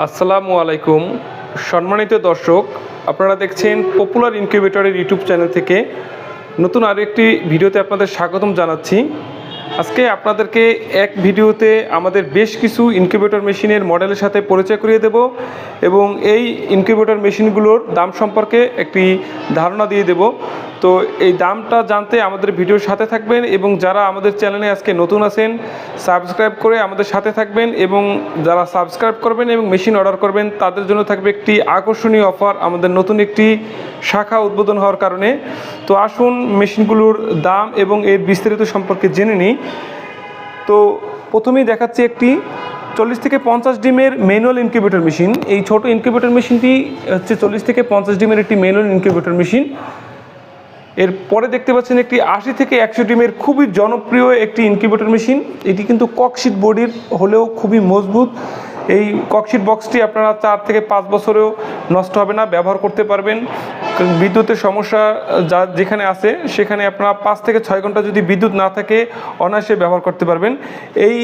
আসসালামু আলাইকুম সম্মানিত দর্শক, আপনারা দেখছেন পপুলার ইনকিউবেটরের ইউটিউব চ্যানেল থেকে নতুন আরেকটি ভিডিওতে আপনাদের স্বাগতম জানাচ্ছি। আজকে আপনাদেরকে এক ভিডিওতে আমাদের বেশ কিছু ইনকিউবেটর মেশিনের মডেলের সাথে পরিচয় করিয়ে দেব এবং এই ইনকিউবেটর মেশিনগুলোর দাম সম্পর্কে একটি ধারণা দিয়ে দেব। তো এই দামটা জানতে আমাদের ভিডিওর সাথে থাকবেন এবং যারা আমাদের চ্যানেলে আজকে নতুন আছেন সাবস্ক্রাইব করে আমাদের সাথে থাকবেন এবং যারা সাবস্ক্রাইব করবেন এবং মেশিন অর্ডার করবেন তাদের জন্য থাকবে একটি আকর্ষণীয় অফার আমাদের নতুন একটি শাখা উদ্বোধন হওয়ার কারণে। তো আসুন মেশিনগুলোর দাম এবং এর বিস্তারিত সম্পর্কে জেনে নিই। তো প্রথমেই দেখাচ্ছি একটি 40 থেকে 50 ডিমের ম্যানুয়াল ইনকিউবেটর মেশিন। এই ছোট ইনকিউবেটর মেশিনটি হচ্ছে 40 থেকে 50 ডিমের একটি ম্যানুয়াল ইনকিউবেটর মেশিন। এরপরে দেখতে পাচ্ছেন একটি 80 থেকে 100 ডিমের খুবই জনপ্রিয় একটি ইনকিউবেটর মেশিন। এটি কিন্তু ককশিট বডির হলেও খুবই মজবুত। এই ককশিট বক্সটি আপনারা 4 থেকে 5 বছরেও নষ্ট হবে না, ব্যবহার করতে পারবেন। বিদ্যুতের সমস্যা যেখানে আছে সেখানে আপনারা 5 থেকে 6 ঘন্টা যদি বিদ্যুৎ না থাকে অনায়াসে ব্যবহার করতে পারবেন। এই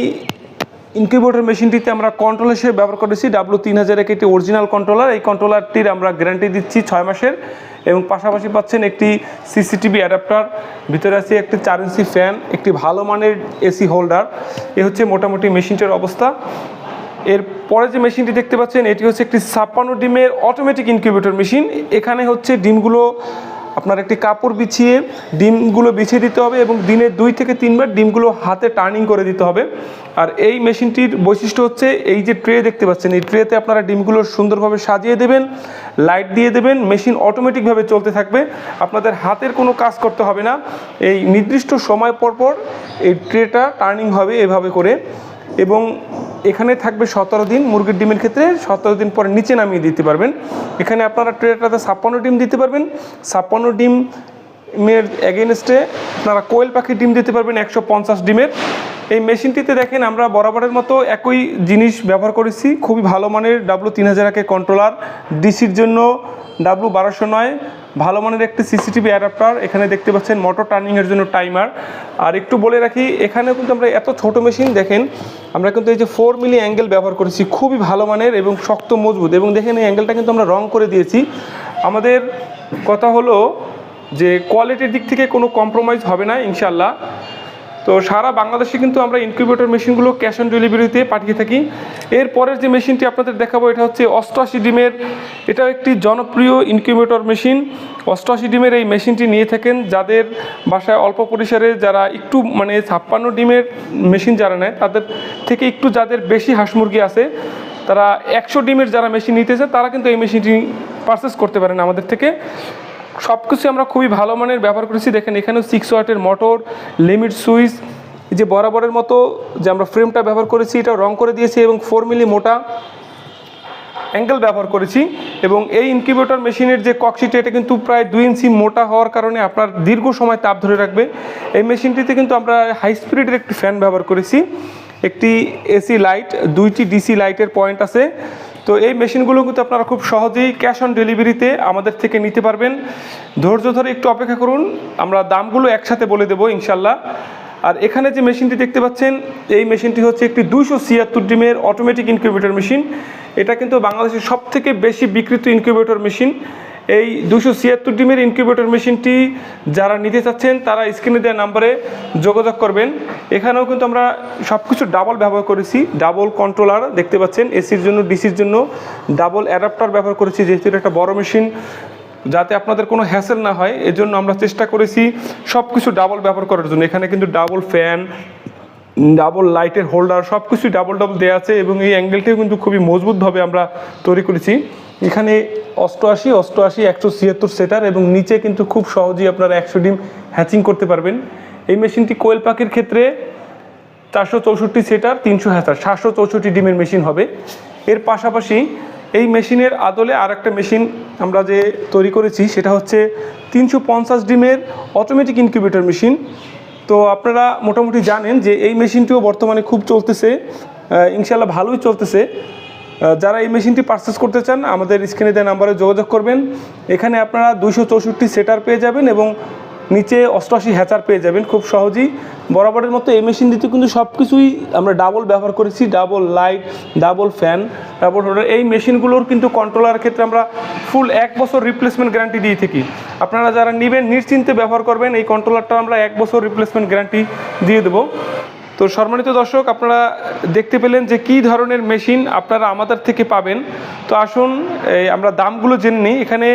ইনকিউবেটর মেশিনটিতে আমরা কন্ট্রোল হিসেবে ব্যবহার করেছি W3000 একটি অরিজিনাল কন্ট্রোলার। এই কন্ট্রোলারটির আমরা গ্যারান্টি দিচ্ছি 6 মাসের এবং পাশাপাশি পাচ্ছেন একটি সিসিটিভি অ্যাডাপ্টার, ভিতরে আছে একটি 4 ইঞ্চি ফ্যান, একটি ভালো মানের এসি হোল্ডার। এ হচ্ছে মোটামুটি মেশিনটার অবস্থা। এরপরে যে মেশিনটি দেখতে পাচ্ছেন এটি হচ্ছে একটি 56 ডিমের অটোমেটিক ইনকিউবেটর মেশিন। এখানে হচ্ছে ডিমগুলো আপনার একটি কাপড় বিছিয়ে ডিমগুলো বিছিয়ে দিতে হবে এবং দিনে 2 থেকে 3 বার ডিমগুলো হাতে টার্নিং করে দিতে হবে। আর এই মেশিনটির বৈশিষ্ট্য হচ্ছে এই যে ট্রে দেখতে পাচ্ছেন, এই ট্রেতে আপনারা ডিমগুলো সুন্দরভাবে সাজিয়ে দেবেন, লাইট দিয়ে দেবেন, মেশিন অটোমেটিকভাবে চলতে থাকবে, আপনাদের হাতের কোনো কাজ করতে হবে না। এই নির্দিষ্ট সময় পর পর এই ট্রেটা টার্নিং হবে এভাবে করে এবং এখানে থাকবে 17 দিন। মুরগির ডিমের ক্ষেত্রে 17 দিন পরে নিচে নামিয়ে দিতে পারবেন। এখানে আপনারা ট্রেটাতে 56 ডিম দিতে পারবেন। 56 ডিমের এগেনস্টে আপনারা কোয়েল পাখির ডিম দিতে পারবেন 150 ডিমের। এই মেশিনটিতে দেখেন আমরা বরাবরের মতো একই জিনিস ব্যবহার করেছি, খুবই ভালো মানের W3000 কন্ট্রোলার, ডিসির জন্য W1209, ভালো মানের একটি সিসিটিভি অ্যাডাপ্টার। এখানে দেখতে পাচ্ছেন মোটর টার্নিংয়ের জন্য টাইমার। আর একটু বলে রাখি, এখানেও কিন্তু আমরা এত ছোট মেশিন দেখেন আমরা কিন্তু এই যে 4 মিলি অ্যাঙ্গেল ব্যবহার করেছি, খুবই ভালো মানের এবং শক্ত মজবুত। এবং দেখেন এই অ্যাঙ্গেলটা কিন্তু আমরা রং করে দিয়েছি। আমাদের কথা হলো যে কোয়ালিটির দিক থেকে কোনো কম্প্রোমাইজ হবে না ইনশাল্লাহ। তো সারা বাংলাদেশে কিন্তু আমরা ইনকিউবেটর মেশিনগুলো ক্যাশ অন ডেলিভারিতে পাঠিয়ে থাকি। এরপরের যে মেশিনটি আপনাদের দেখাবো এটা হচ্ছে 88 ডিমের, এটাও একটি জনপ্রিয় ইনকিউবেটর মেশিন। 88 ডিমের এই মেশিনটি নিয়ে থাকেন যাদের বাসায় অল্প পরিসরে, যারা একটু 56 ডিমের মেশিন যারা নেয় তাদের থেকে একটু যাদের বেশি হাঁস মুরগি আছে, তারা 100 ডিমের যারা মেশিন নিতে চায় তারা কিন্তু এই মেশিনটি পারচেস করতে পারেন আমাদের থেকে। সব কিছু আমরা খুবই ভালো মানের ব্যবহার করেছি। দেখেন এখানেও 6 ওয়াটের মোটর, লিমিট সুইচ, যে বরাবরের মতো যে আমরা ফ্রেমটা ব্যবহার করেছি এটা রং করে দিয়েছি এবং 4 মিলি মোটা অ্যাঙ্গেল ব্যবহার করেছি। এবং এই ইনকিউবেটর মেশিনের যে ককশিট এটা কিন্তু প্রায় 2 ইঞ্চি মোটা হওয়ার কারণে আপনার দীর্ঘ সময় তাপ ধরে রাখবে। এই মেশিনটিতে কিন্তু আমরা হাই স্পিডের একটি ফ্যান ব্যবহার করেছি, একটি এসি লাইট, 2টি ডিসি লাইটের পয়েন্ট আছে। তো এই মেশিনগুলো কিন্তু আপনারা খুব সহজেই ক্যাশ অন ডেলিভারিতে আমাদের থেকে নিতে পারবেন। ধৈর্য ধরে একটু অপেক্ষা করুন, আমরা দামগুলো একসাথে বলে দেবো ইনশাল্লাহ। আর এখানে যে মেশিনটি দেখতে পাচ্ছেন এই মেশিনটি হচ্ছে একটি 276 ডিমের অটোমেটিক ইনকিউবেটর মেশিন। এটা কিন্তু বাংলাদেশের সবথেকে বেশি বিক্রিত ইনকিউবেটর মেশিন। এই 276 ডিমের ইনকিউবেটর মেশিনটি যারা নিতে চাচ্ছেন তারা স্ক্রিনে দেওয়া নাম্বারে যোগাযোগ করবেন। এখানেও কিন্তু আমরা সব কিছু ডাবল ব্যবহার করেছি, ডাবল কন্ট্রোলার দেখতে পাচ্ছেন, এসির জন্য ডিসির জন্য ডাবল অ্যাডাপ্টার ব্যবহার করেছি, যেহেতু এটা একটা বড় মেশিন যাতে আপনাদের কোনো হ্যাসেল না হয় এজন্য আমরা চেষ্টা করেছি সব কিছু ডাবল ব্যবহার করার জন্য। এখানে কিন্তু ডাবল ফ্যান, ডাবল লাইটের হোল্ডার সব কিছুই ডাবল দেওয়া আছে এবং এই অ্যাঙ্গেলটিও কিন্তু খুবই মজবুতভাবে আমরা তৈরি করেছি। এখানে 88, 176 সেটার এবং নিচে কিন্তু খুব সহজেই আপনারা 100 ডিম হ্যাচিং করতে পারবেন। এই মেশিনটি কোয়েল পাখির ক্ষেত্রে 464 সেটার 300 হ্যাচার 764 ডিমের মেশিন হবে। এর পাশাপাশি এই মেশিনের আদলে আর একটা মেশিন আমরা যে তৈরি করেছি সেটা হচ্ছে 350 ডিমের অটোমেটিক ইনকিউবেটর মেশিন। তো আপনারা মোটামুটি জানেন যে এই মেশিনটিও বর্তমানে খুব চলতেছে, ইনশাল্লাহ ভালোই চলতেছে। যারা এই মেশিনটি পারচেস করতে চান আমাদের স্ক্রিনে দেওয়া নাম্বারে যোগাযোগ করবেন। এখানে আপনারা 264 সেটার পেয়ে যাবেন এবং নিচে 88 হ্যাচার পেয়ে যাবেন খুব সহজেই। বরাবরের মতো এই মেশিন দিতে কিন্তু সব কিছুই আমরা ডাবল ব্যবহার করেছি, double light, double fan, double holder. এই মেশিনগুলোর কিন্তু কন্ট্রোলারের ক্ষেত্রে আমরা ফুল 1 বছর রিপ্লেসমেন্ট গ্যারান্টি দিয়ে থাকি। আপনারা যারা নেবেন নিশ্চিন্তে ব্যবহার করবেন, এই কন্ট্রোলারটা আমরা 1 বছর রিপ্লেসমেন্ট গ্যারান্টি দিয়ে দেবো। তো সম্মানিত দর্শক, আপনারা দেখতে পেলেন যে কী ধরনের মেশিন আপনারা আমাদের থেকে পাবেন। তো আসুন আমরা দামগুলো জেনে নিই। এখানে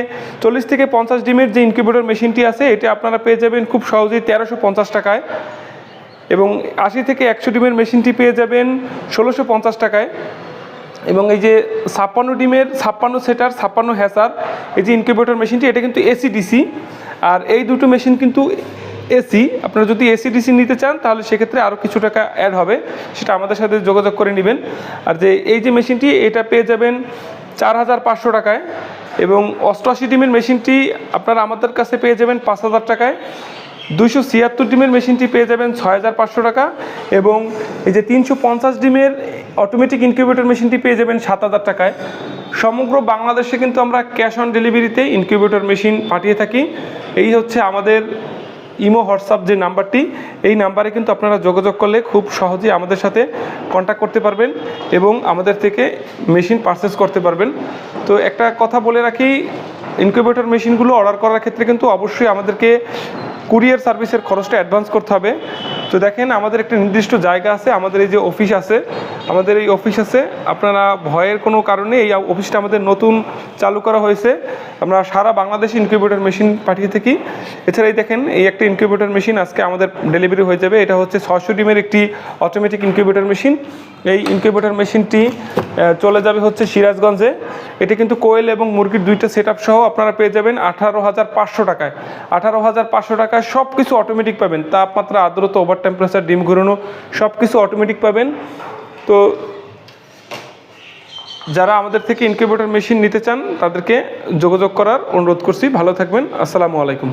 40 থেকে 50 ডিমের যে ইনকিউবেটর মেশিনটি আছে এটা আপনারা পেয়ে যাবেন খুব সহজেই 1350 টাকায়, এবং 80 থেকে 100 ডিমের মেশিনটি পেয়ে যাবেন 1650 টাকায়, এবং এই যে 56 ডিমের 56 সেটার 56 হ্যাচার এই যে ইনকিউবেটর মেশিনটি এটা কিন্তু এসি ডিসি, আর এই দুটো মেশিন কিন্তু এসি। আপনারা যদি এসি ডিসি নিতে চান তাহলে সেক্ষেত্রে আরও কিছু টাকা অ্যাড হবে, সেটা আমাদের সাথে যোগাযোগ করে নেবেন। আর যে এই যে মেশিনটি এটা পেয়ে যাবেন 4500 টাকায়, এবং 88 ডিমের মেশিনটি আপনারা আমাদের কাছে পেয়ে যাবেন 5000 টাকায়, 276 ডিমের মেশিনটি পেয়ে যাবেন 6500 টাকা, এবং এই যে 350 ডিমের অটোমেটিক ইনকিউবেটর মেশিনটি পেয়ে যাবেন 7000 টাকায়। সমগ্র বাংলাদেশে কিন্তু আমরা ক্যাশ অন ডেলিভারিতে ইনকিউবেটর মেশিন পাঠিয়ে থাকি। এই হচ্ছে আমাদের ইমো হোয়াটসঅ্যাপ যে নাম্বারটি, এই নাম্বারে কিন্তু আপনারা যোগাযোগ করলে খুব সহজেই আমাদের সাথে কন্ট্যাক্ট করতে পারবেন এবং আমাদের থেকে মেশিন পারচেস করতে পারবেন। তো একটা কথা বলে রাখি, ইনকিউবেটর মেশিনগুলো অর্ডার করার ক্ষেত্রে কিন্তু অবশ্যই আমাদেরকে কুরিয়ার সার্ভিসের খরচটা অ্যাডভান্স করতে হবে। তো দেখেন আমাদের একটা নির্দিষ্ট জায়গা আছে, আমাদের এই যে অফিস আছে, আমাদের এই অফিস আছে, আপনারা ভয়ের কোনো কারণে এই অফিসটা আমাদের নতুন চালু করা হয়েছে। আমরা সারা বাংলাদেশে ইনকিউবেটর মেশিন পাঠিয়ে থাকি। এছাড়াই দেখেন এই একটা ইনকিউবেটর মেশিন আজকে আমাদের ডেলিভারি হয়ে যাবে। এটা হচ্ছে 600 ডিমের একটি অটোমেটিক ইনকিউবেটর মেশিন। এই ইনকিউবেটর মেশিনটি চলে যাবে হচ্ছে সিরাজগঞ্জে। এটা কিন্তু কোয়েল এবং মুরগির দুইটা সেট আপ সহ আপনারা পেয়ে যাবেন 18,500 টাকায়। 18,500 টাকায় সব কিছু অটোমেটিক পাবেন, তাপমাত্রা, আর্দ্রতা, ওভার টেম্পারেচার, ডিম ঘোরানো সব কিছু অটোমেটিক পাবেন। তো যারা আমাদের থেকে ইনকিউবেটর মেশিন নিতে চান তাদেরকে যোগাযোগ করার অনুরোধ করছি। ভালো থাকবেন, আসসালামু আলাইকুম।